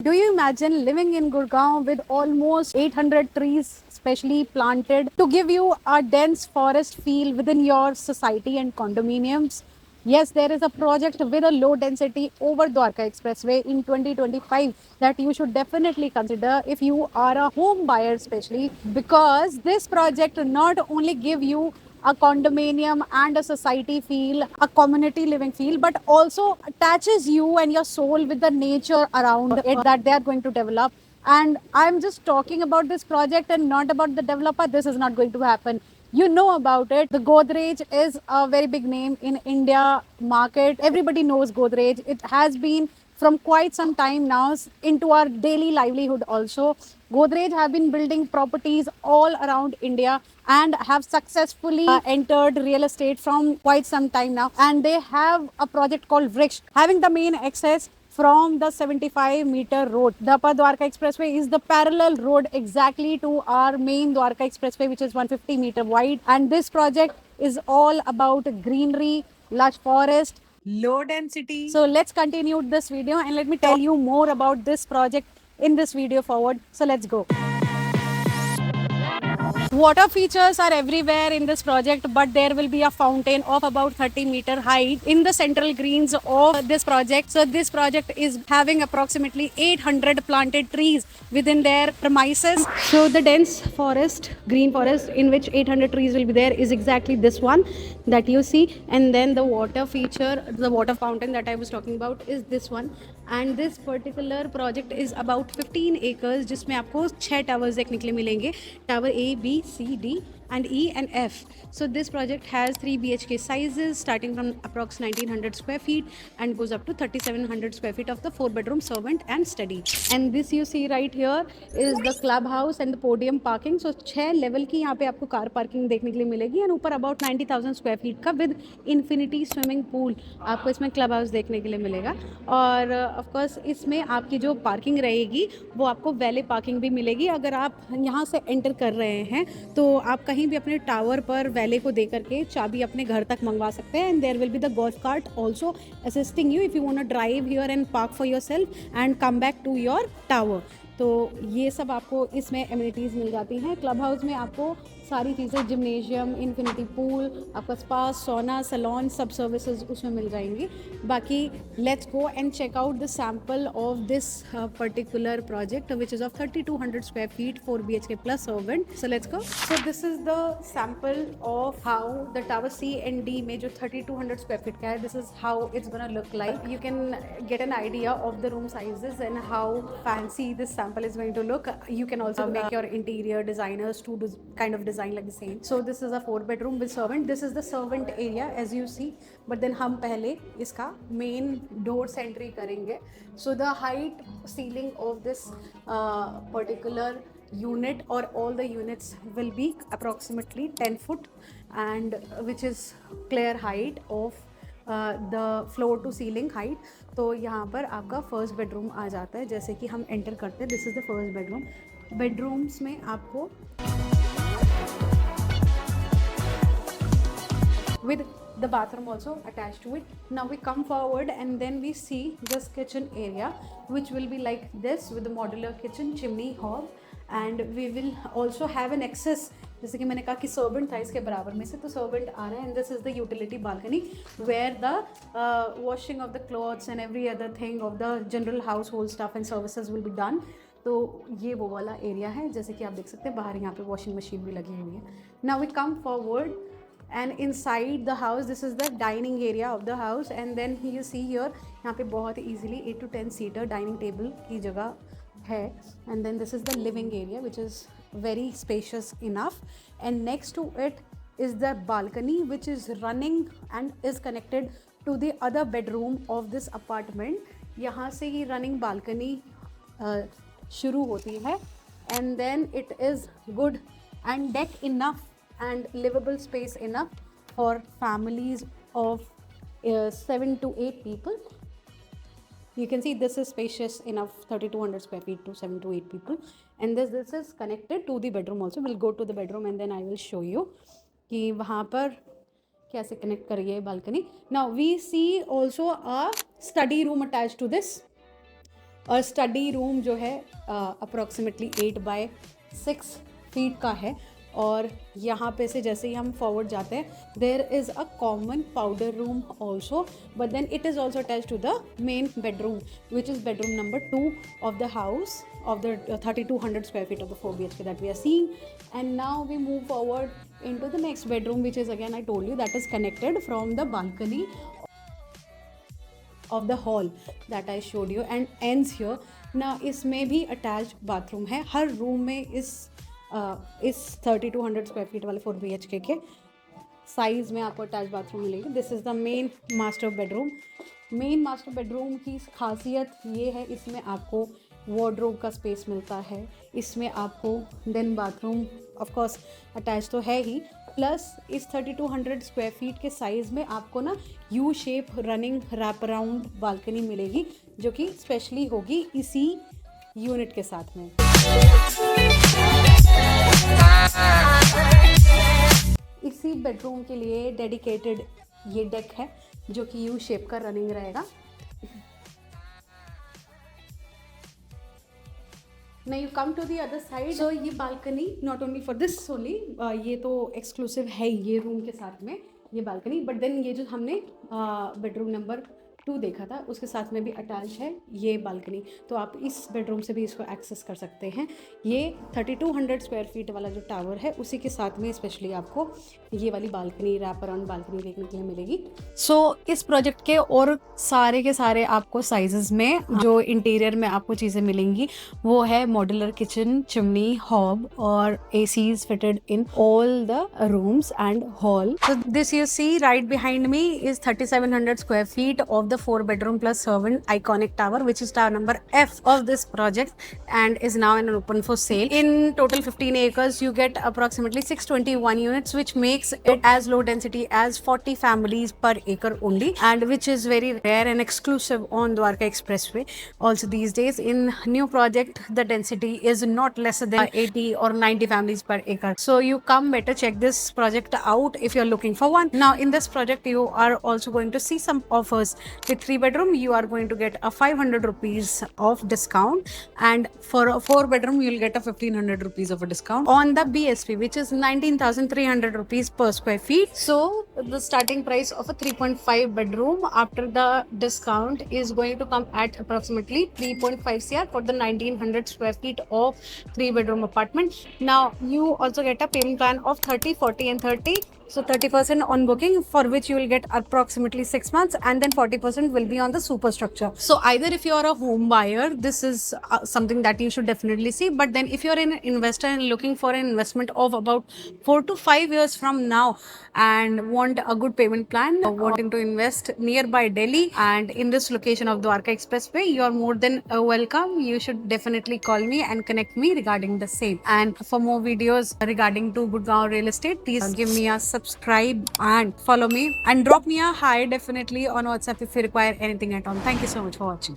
Do you imagine living in Gurgaon with almost 800 trees specially planted to give you a dense forest feel within your society and condominiums? Yes, there is a project with a low density over Dwarka Expressway in 2025 that you should definitely consider if you are a home buyer, especially because this project not only give you a condominium and a society feel, a community living feel, but also attaches you and your soul with the nature around it that they are going to develop. And I'm just talking about this project and not about the developer. This is not going to happen. You know about it. The Godrej is a very big name in India market. Everybody knows Godrej. It has been from quite some time now into our daily livelihood also. Godrej have been building properties all around India and have successfully entered real estate from quite some time now. And they have a project called Vriksh, having the main access from the 75-meter road. The Upper Dwarka Expressway is the parallel road exactly to our main Dwarka Expressway, which is 150-meter wide. And this project is all about greenery, lush forest, low density. So let's continue this video and let me tell you more about this project in this video forward. So let's go. Water features are everywhere in this project, but there will be a fountain of about 30-meter height in the central greens of this project. So this project is having approximately 800 planted trees within their premises. So the dense forest, green forest in which 800 trees will be there is exactly this one that you see. And then the water feature, the water fountain that I was talking about is this one. And this particular project is about 15 acres जिसमें आपको 6 towers देखने के लिए मिलेंगे, tower A, B, C, D and E and F. So this project has 3 BHK sizes starting from approx 1900 square feet and goes up to 3700 square feet of the 4-bedroom servant and study. And this you see right here is the clubhouse and the podium parking. So 6 level की यहाँ पे आपको car parking देखने के लिए मिलेगी and ऊपर about 90,000 square feet का विद इन्फिनिटी स्विमिंग पूल आपको इसमें क्लब हाउस देखने के लिए मिलेगा. और ऑफ कोर्स इसमें आपकी जो पार्किंग रहेगी वो आपको वैले पार्किंग भी मिलेगी. अगर आप यहाँ से एंटर कर रहे हैं तो आप कहीं भी अपने टावर पर वैले को दे करके चाबी अपने घर तक मंगवा सकते हैं. And there will be the golf cart also assisting you if you want to drive here and park for yourself and come back to your tower. तो ये सब आपको इसमें एमिनिटीज़ मिल जाती हैं. क्लब हाउस में आपको सारी चीज़ें, जिम्नेशियम, इन्फिनिटी पूल, आपका स्पा, सोना, सैलून, सब सर्विसेज उसमें मिल जाएंगी. बाकी let's go and check out the sample of this particular project which is of 3200 square feet 4 BHK plus servant. So let's go. So this is the sample of how the tower C and D में जो 3200 square feet का है, this is how it's gonna look like. You can get an idea of the room sizes and how fancy this sample is going to look. You can also make your interior designers to kind of design like the same. So this is a 4-bedroom with servant. This is the servant area as you see. But then हम पहले इसका main door से entry करेंगे. So the height ceiling of this particular unit or all the units will be approximately 10 foot and which is clear height of the floor to ceiling height. तो यहाँ पर आपका first bedroom आ जाता है. जैसे कि हम एंटर करते हैं, this is the first bedroom. Bedrooms में आपको with the bathroom also attached to it. Now we come forward and then we see this kitchen area which will be like this with the modular kitchen, chimney, hob, and we will also have an access. जैसे कि मैंने कहा कि servant था इसके बराबर में से, तो सर्वेंट आ रहा है. And this is the utility balcony where the washing of the clothes and every other thing of the general household stuff and services will be done. तो ये वो वाला एरिया है. जैसे कि आप देख सकते हैं बाहर यहाँ पे वॉशिंग मशीन भी लगी हुई है. Now we come forward and inside the house this is the dining area of the house. And then you see here यहाँ पे बहुत easily 8 to 10 seater dining table की जगह है. And then this is the living area which is very spacious enough. And next to it is the balcony which is running and is connected to the other bedroom of this apartment. यहाँ से ही running balcony शुरू होती है. And then it is good and deck enough and livable space enough for families of 7 to 8 people. You can see this is spacious enough, 3200 square feet to 7 to 8 people. And this is connected to the bedroom also. We'll go to the bedroom and then I will show you कि वहाँ पर कैसे connect करिए balcony. Now we see also a study room attached to this. और study room जो है approximately 8 by 6 feet का है। और यहाँ पे से जैसे ही हम फॉरवर्ड जाते हैं there is a common powder room also, but then it is also attach to the main bedroom which is bedroom number 2 of the house of the 3200 square feet of the 4 BHK that we are seeing. And now we move forward into the next bedroom, which is again I told you that is connected from the balcony of the hall that I showed you and ends here. Now इसमें भी attached bathroom है हर room में। इस 3200 square feet वाले 4 BHK के size में आपको attach bathroom मिलेगी। This is the main master bedroom. Main master bedroom की खासियत ये है, इसमें आपको वार्डरोब का स्पेस मिलता है, इसमें आपको then bathroom of course attach तो है ही, प्लस इस 3200 स्क्वायर फीट के साइज़ में आपको ना U shape running wrap around balcony मिलेगी, जो कि स्पेशली होगी इसी यूनिट के साथ में। इसी बेडरूम के लिए डेडिकेटेड ये डेक है जो कि यू शेप का रनिंग रहेगा। Now you come to the other side. So ये balcony not only for this only, ये तो एक्सक्लूसिव है ये रूम के साथ में ये बालकनी, बट देन ये जो हमने बेडरूम नंबर 2 देखा था उसके साथ में भी अटैच है ये बालकनी, तो आप इस बेडरूम से भी इसको एक्सेस कर सकते हैं। ये 3200 स्क्वायर फीट वाला जो टावर है उसी के साथ में स्पेशली आपको ये वाली बालकनी रैप अराउंड बालकनी देखने के लिए मिलेगी। सो इस प्रोजेक्ट के और सारे के सारे आपको साइजेस में जो इंटीरियर में आपको चीज़ें मिलेंगी वो है मॉड्यूलर किचन, चिमनी, हॉब और ACs fitted in all the rooms and hall. So this you see right behind me is 3700 square feet of the 4 bedroom plus servant iconic tower, which is tower number F of this project and is now in an open for sale. In total 15 acres you get approximately 621 units, which makes it as low density as 40 families per acre only, and which is very rare and exclusive on Dwarka Expressway. Also these days in new project the density is not lesser than 80 or 90 families per acre. So you come better check this project out if you're looking for one. Now in this project you are also going to see some offers. With 3 bedroom you are going to get a 500 rupees of discount, and for a 4 bedroom you will get a 1500 rupees of a discount on the BSP, which is 19,300 rupees per square feet. So the starting price of a 3.5 bedroom after the discount is going to come at approximately 3.5 crore for the 1900 square feet of 3 bedroom apartment. Now you also get a payment plan of 30, 40 and 30. So 30% on booking, for which you will get approximately 6 months, and then 40% will be on the superstructure. So either if you are a home buyer, this is something that you should definitely see. But then if you are an investor and looking for an investment of about 4 to 5 years from now and want a good payment plan, wanting to invest nearby Delhi and in this location of Dwarka Expressway, you are more than welcome. You should definitely call me and connect me regarding the same. And for more videos regarding to Gurgaon real estate, please give me a subscribe and follow me and drop me a hi definitely on WhatsApp if you require anything at all. Thank you so much for watching.